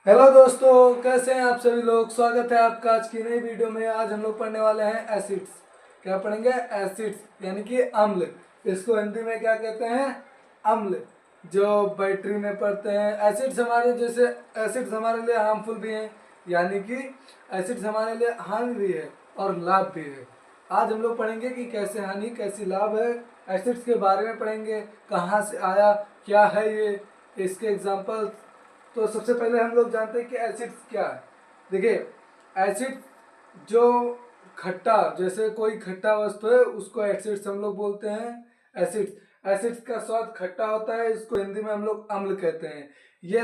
Hello दोस्तों, कैसे हैं आप सभी लोग। स्वागत है आपका आज की नई वीडियो में। आज हम लोग पढ़ने वाले हैं एसिड्स। क्या पढ़ेंगे? एसिड्स यानी कि अम्ल। इसको हिंदी में क्या कहते हैं? अम्ल। जो बैटरी में पढ़ते हैं एसिड्स हमारे जैसे एसिड्स हमारे लिए हार्मफुल भी हैं, यानी कि एसिड्स हमारे लिए हानि भी है और लाभ भी है। आज हम लोग पढ़ेंगे कि कैसे हानि कैसी लाभ है। एसिड्स के बारे में पढ़ेंगे, कहाँ से आया, क्या है ये, इसके एग्जाम्पल। तो सबसे पहले हम लोग जानते हैं कि एसिड्स क्या है। देखिए, एसिड जो खट्टा, जैसे कोई खट्टा वस्तु है उसको एसिड्स हम लोग बोलते हैं। एसिड्स का स्वाद खट्टा होता है, इसको हिंदी में हम लोग अम्ल कहते हैं। ये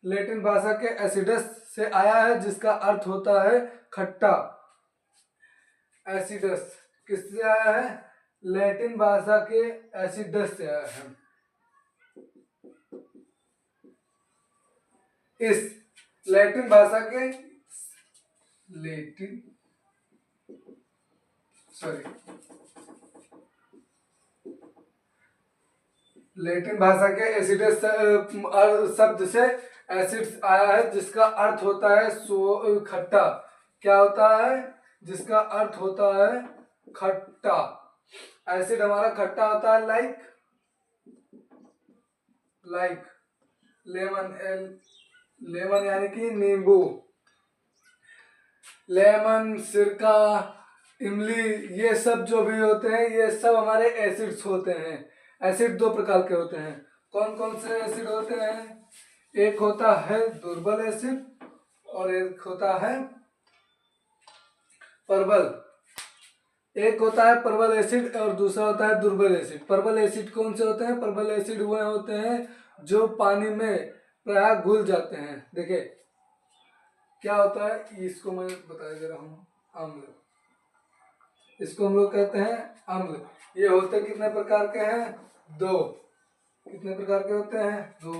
लैटिन भाषा के एसिडस से आया है, जिसका अर्थ होता है खट्टा। एसिडस किससे आया है? लैटिन भाषा के एसिडस से आया है। इस लैटिन भाषा के लैटिन सॉरी लैटिन भाषा के एसिडस शब्द से एसिड्स आया है, जिसका अर्थ होता है खट्टा। क्या होता है? जिसका अर्थ होता है खट्टा। एसिड हमारा खट्टा होता है, लाइक लेमन यानी कि नींबू। लेमन, सिरका, इमली, ये सब जो भी होते हैं ये सब हमारे एसिड्स होते हैं। एसिड दो प्रकार के होते हैं। कौन कौन से एसिड होते हैं? एक होता है दुर्बल एसिड और एक होता है प्रबल। एक होता है प्रबल एसिड और दूसरा होता है दुर्बल एसिड। प्रबल एसिड कौन से होते हैं? प्रबल एसिड वह होते हैं जो पानी में प्राय घुल जाते हैं। देखिए क्या होता है, इसको मैं बता दे रहा हूँ। अम्ल, इसको हम लोग कहते हैं अम्ल। ये होते कितने प्रकार के हैं? दो। कितने प्रकार के होते हैं? दो।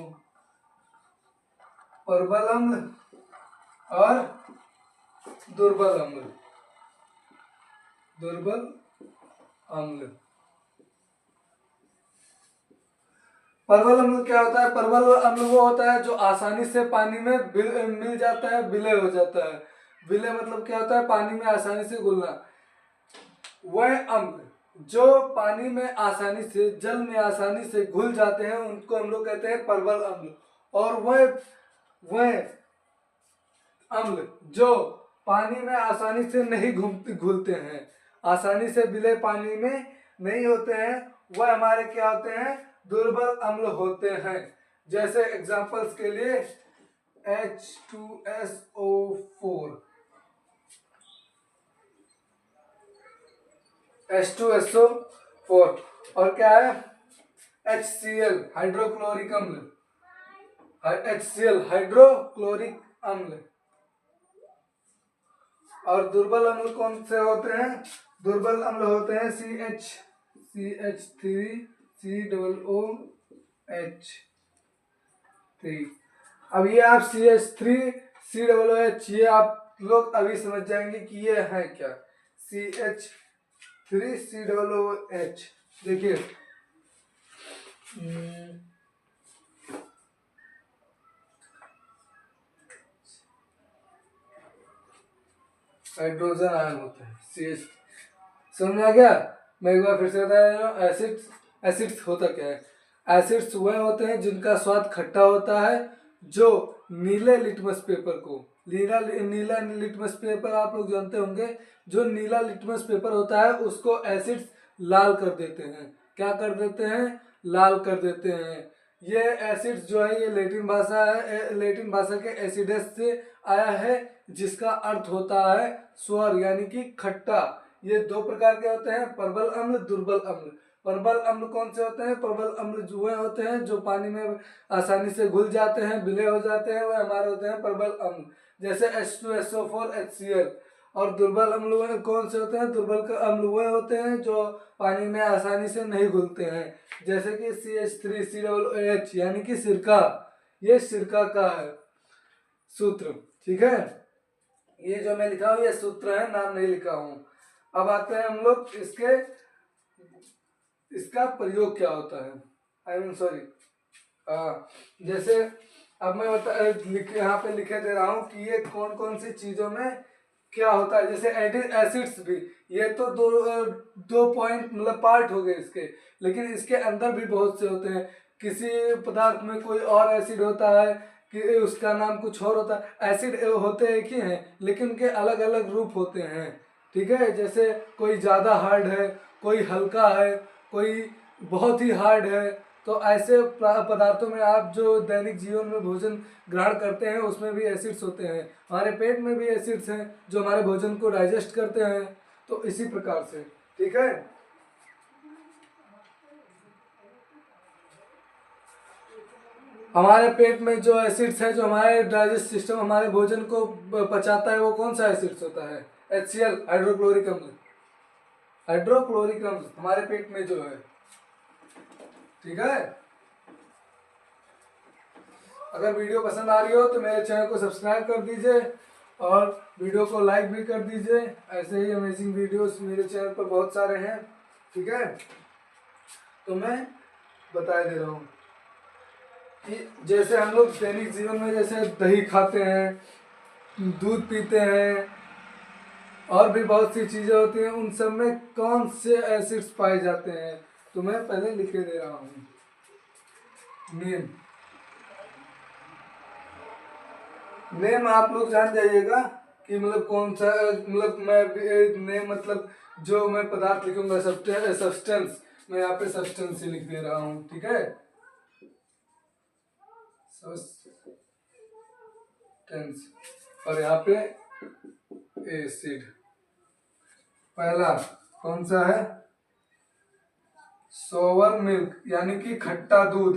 प्रबल अम्ल और दुर्बल अम्ल। दुर्बल अम्ल। प्रबल अम्ल क्या होता है? प्रबल अम्ल वो होता है जो आसानी से पानी में मिल जाता है, विलय हो जाता है। विलय मतलब क्या होता है? पानी में आसानी से घुलना। वह अम्ल जो पानी में आसानी से, जल में आसानी से घुल जाते हैं, उनको हम लोग कहते हैं प्रबल अम्ल। और वह अम्ल जो पानी में आसानी से नहीं घुलते हैं, आसानी से विलय पानी में नहीं होते हैं, वह हमारे क्या होते हैं? दुर्बल अम्ल होते हैं। जैसे एग्जांपल्स के लिए H2SO4, H2SO4, और क्या है? HCl हाइड्रोक्लोरिक अम्ल, HCl हाइड्रोक्लोरिक अम्ल। और दुर्बल अम्ल कौन से होते हैं? दुर्बल अम्ल होते हैं CH3CHO3। अब ये आप CH3COOH ये आप लोग अभी समझ जाएंगे कि ये है क्या। CH3COOH देखिए, हाइड्रोजन आयन होते हैं CH। समझ आ गया? मैं एक बार फिर से बता रहा हूँ। एसिड्स होता क्या है? एसिड्स वह होते हैं जिनका स्वाद खट्टा होता है, जो नीले लिटमस पेपर को, नीला लिटमस पेपर आप लोग जानते होंगे। जो नीला लिटमस पेपर होता है उसको एसिड्स लाल कर देते हैं। क्या कर देते हैं? लाल कर देते हैं। ये एसिड्स जो है ये लैटिन भाषा के एसिडस से आया है, जिसका अर्थ होता है स्वर यानी कि खट्टा। ये दो प्रकार के होते हैं, प्रबल अम्ल, दुर्बल अम्ल। प्रबल अम्ल कौन से होते हैं? प्रबल अम्ल जो होते हैं जो पानी में आसानी से घुल जाते हैं, विलय हो जाते हैं, वह हमारे होते हैं प्रबल अम्ल। जैसे H2SO4, HCl। और दुर्बल अम्ल कौन से होते हैं? दुर्बल अम्ल वह होते हैं जो पानी में आसानी से नहीं घुलते हैं, जैसे कि CH3COOH यानी कि सिरका। ये सिरका का है सूत्र। ठीक है, ये जो मैं लिखा हूँ ये सूत्र है, नाम नहीं लिखा हूँ। अब आते हैं हम लोग इसका प्रयोग क्या होता है। आई मीन सॉरी, जैसे अब मैं यहाँ पे लिखे दे रहा हूँ कि ये कौन कौन सी चीजों में क्या होता है। जैसे एसिड्स भी, ये तो दो पॉइंट मतलब पार्ट हो गए इसके, लेकिन इसके अंदर भी बहुत से होते हैं। किसी पदार्थ में कोई और एसिड होता है कि उसका नाम कुछ और होता है। एसिड होते एक ही हैं लेकिन उनके अलग अलग रूप होते हैं, ठीक है। जैसे कोई ज़्यादा हार्ड है, कोई हल्का है, कोई बहुत ही हार्ड है। तो ऐसे पदार्थों में आप जो दैनिक जीवन में भोजन ग्रहण करते हैं उसमें भी एसिड्स होते हैं। हमारे पेट में भी एसिड्स हैं जो हमारे भोजन को डाइजेस्ट करते हैं। तो इसी प्रकार से, ठीक है। हमारे पेट में जो एसिड्स है, जो हमारे डाइजेस्ट सिस्टम हमारे भोजन को पचाता है, वो कौन सा एसिड्स होता है? HCl, हाइड्रोक्लोरिक अम्ल। हाइड्रोक्लोरिक अम्ल हमारे पेट में जो है, ठीक है। अगर वीडियो पसंद आ रही हो तो मेरे चैनल को सब्सक्राइब कर दीजिए और वीडियो को लाइक भी कर दीजिए। ऐसे ही अमेजिंग वीडियोस मेरे चैनल पर बहुत सारे हैं, ठीक है। तो मैं बता दे रहा हूँ कि जैसे हम लोग दैनिक जीवन में जैसे दही खाते हैं, दूध पीते हैं और भी बहुत सी चीज़ें होती हैं, उन सब में कौन से एसिड्स पाए जाते हैं। तो मैं पहले लिखे दे रहा हूँ। नेम, नेम आप लोग जान जाइएगा कि मतलब कौन सा, मतलब मैं नेम मतलब जो मैं पदार्थ लिखूंगा, सब्सटेंस, मैं यहाँ पे सब्सटेंस ही लिख दे रहा हूँ, ठीक है। सब्सटेंस और यहाँ पे एसिड। पहला कौन सा है? सोवर मिल्क, यानी कि खट्टा दूध।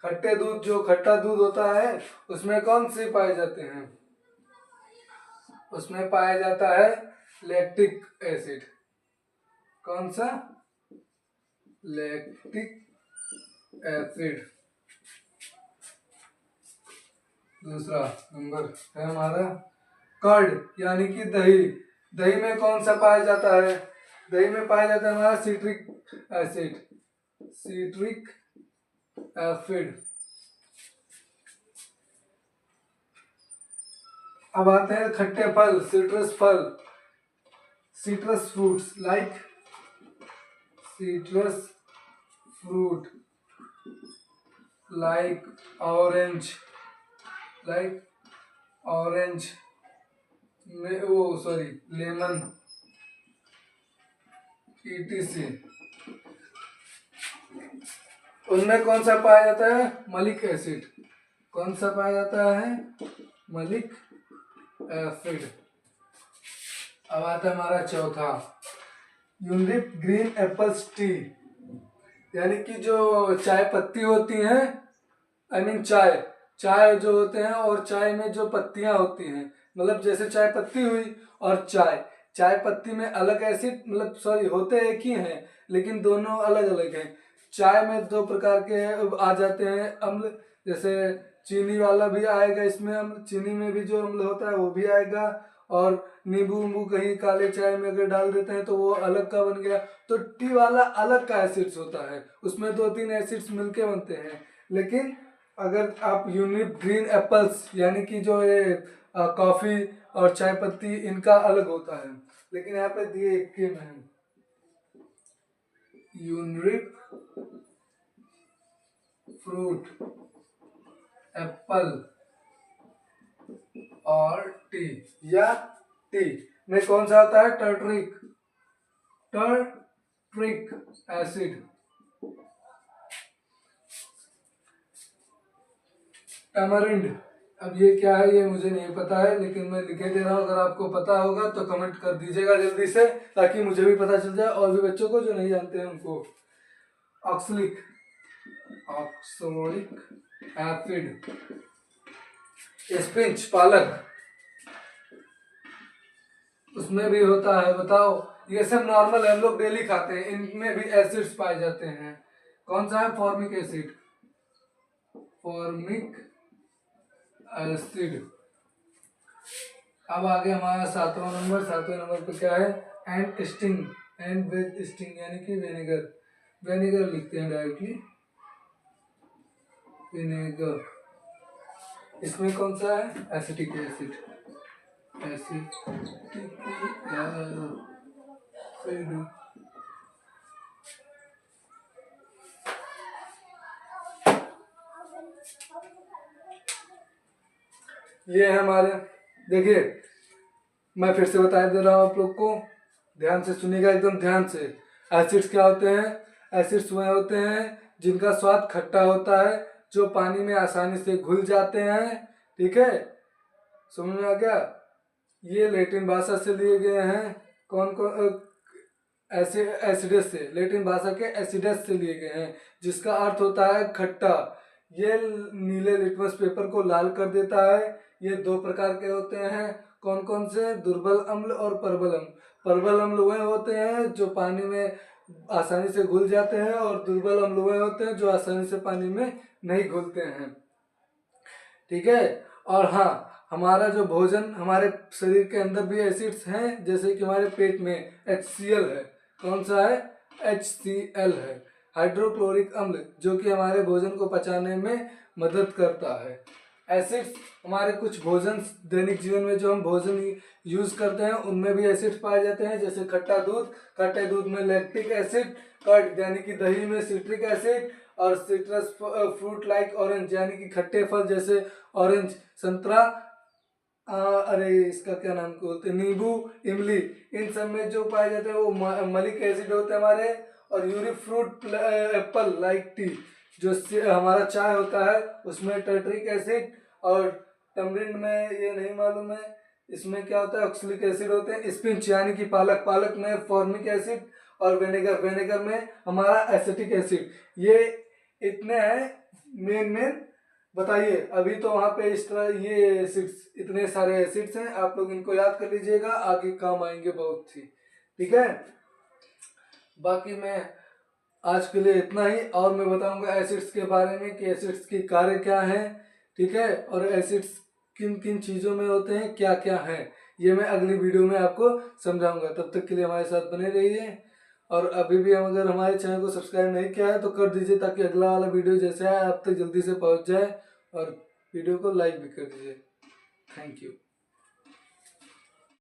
खट्टे दूध, जो खट्टा दूध होता है उसमें कौन से पाए जाते हैं? उसमें पाया जाता है लैक्टिक एसिड। कौन सा? Lactic acid. दूसरा नंबर है हमारा कर्ड, यानी कि दही। दही में कौन सा पाया जाता है? दही में पाया जाता है हमारा सिट्रिक एसिड। Citric acid. अब आते हैं खट्टे फल, सिट्रस फल, citrus fruits, like citrus fruit, like orange, like orange में वो सॉरी लेमन, ETC। उनमें कौन सा पाया जाता है? मलिक एसिड। कौन सा पाया जाता है? मलिक एसिड। अब आता है हमारा चौथा, यूनिप ग्रीन एप्पल्स टी, यानी कि जो चाय पत्ती होती हैं, आई मीन चाय जो होते हैं और चाय में जो पत्तियां होती हैं, मतलब जैसे चाय पत्ती हुई और चाय पत्ती में अलग एसिड, मतलब सॉरी होते एक ही हैं लेकिन दोनों अलग अलग हैं। चाय में दो प्रकार के आ जाते हैं अम्ल, जैसे चीनी वाला भी आएगा इसमें अम्ल, चीनी में भी जो अम्ल होता है वो भी आएगा, और नींबू उम्बू कहीं काले चाय में अगर डाल देते हैं तो वो अलग का बन गया। तो टी वाला अलग का एसिड्स होता है, उसमें 2-3 एसिड्स मिलके बनते हैं। लेकिन अगर आप यूनिप ग्रीन एप्पल्स, यानी कि जो ये कॉफी और चाय पत्ती, इनका अलग होता है, लेकिन यहाँ पे दिए एक के में यूनिप फ्रूट, एप्पल और टी, या टी में कौन सा आता है? टर्ट्रिक एसिड। टैमरिंड, अब ये क्या है ये मुझे नहीं पता है, लेकिन मैं लिखे दे रहा हूँ। अगर आपको पता होगा तो कमेंट कर दीजिएगा जल्दी से, ताकि मुझे भी पता चल जाए और भी बच्चों को जो नहीं जानते हैं उनको। Oxalic acid. स्पिंच, पालक, उसमें भी होता है। बताओ, ये सब नॉर्मल हम लोग डेली खाते हैं, इनमें भी एसिड्स पाए जाते हैं। कौन सा है? Formic acid. Formic acid. अब आगे हमारा 7वां नंबर। 7वें नंबर पे क्या है? And sting, and with sting, यानी कि विनेगर। विनेगर लिखते हैं डायरेक्टली, विनेगर। इसमें कौन सा है, एसिटिक एसिड, एसिटिक एसिड। ये है हमारे, देखिए मैं फिर से बता दे रहा हूँ आप लोग को, ध्यान से सुनिएगा एकदम ध्यान से। एसिड्स क्या होते हैं, एसिड्स वह होते हैं जिनका स्वाद खट्टा होता है, जो पानी में आसानी से घुल जाते हैं। ठीक है, समझ में आ गया। ये लैटिन भाषा से लिए गए हैं, कौन कौन, एसिडस से, लैटिन भाषा के एसिडस से लिए गए हैं, जिसका अर्थ होता है खट्टा। ये नीले लिटमस पेपर को लाल कर देता है। ये दो प्रकार के होते हैं, कौन कौन से, दुर्बल अम्ल और प्रबल अम्ल। प्रबल अम्ल वह होते हैं जो पानी में आसानी से घुल जाते हैं, और दुर्बल अम्ल वह होते हैं जो आसानी से पानी में नहीं घुलते हैं। ठीक है, और हाँ, हमारा जो भोजन, हमारे शरीर के अंदर भी एसिड्स हैं, जैसे कि हमारे पेट में HCl है, कौन सा है, HCl है, हाइड्रोक्लोरिक अम्ल, जो कि हमारे भोजन को पचाने में मदद करता है। एसिड्स हमारे कुछ भोजन, दैनिक जीवन में जो हम भोजन यूज करते हैं उनमें भी एसिड्स पाए जाते हैं, जैसे खट्टा दूध, खट्टे दूध में लैक्टिक एसिड, कर्ड यानी कि दही में सिट्रिक एसिड, और सिट्रस फ्रूट लाइक ऑरेंज यानी कि खट्टे फल जैसे ऑरेंज, संतरा, अरे इसका क्या नाम बोलते हैं, नींबू, इमली, इन सब में जो पाए जाते हैं वो मलिक एसिड होते हैं हमारे। और uric fruit, Apple like T, जो हमारा चाय होता है उसमें टर्टरिक एसिड, और टमरिंड में ये नहीं मालूम है, इसमें क्या होता है, ऑक्सलिक एसिड होते हैं। स्पिंच यानी कि पालक, पालक में फॉर्मिक एसिड, और विनेगर, विनेगर में हमारा एसिटिक एसिड। ये इतने हैं मेन। बताइए, अभी तो वहाँ पे इस तरह ये एसिड्स, इतने सारे एसिड्स हैं, आप लोग इनको याद कर लीजिएगा, आगे काम आएंगे बहुत ही। ठीक है, बाकी मैं आज के लिए इतना ही, और मैं बताऊंगा एसिड्स के बारे में कि एसिड्स की कार्य क्या है। ठीक है, और एसिड्स किन किन चीज़ों में होते हैं, क्या क्या है, ये मैं अगली वीडियो में आपको समझाऊंगा। तब तक के लिए हमारे साथ बने रहिए, और अभी भी हम अगर हमारे चैनल को सब्सक्राइब नहीं किया है तो कर दीजिए, ताकि अगला वाला वीडियो जैसे आए आप तक जल्दी से पहुंच जाए, और वीडियो को लाइक भी कर दीजिए। Thank you.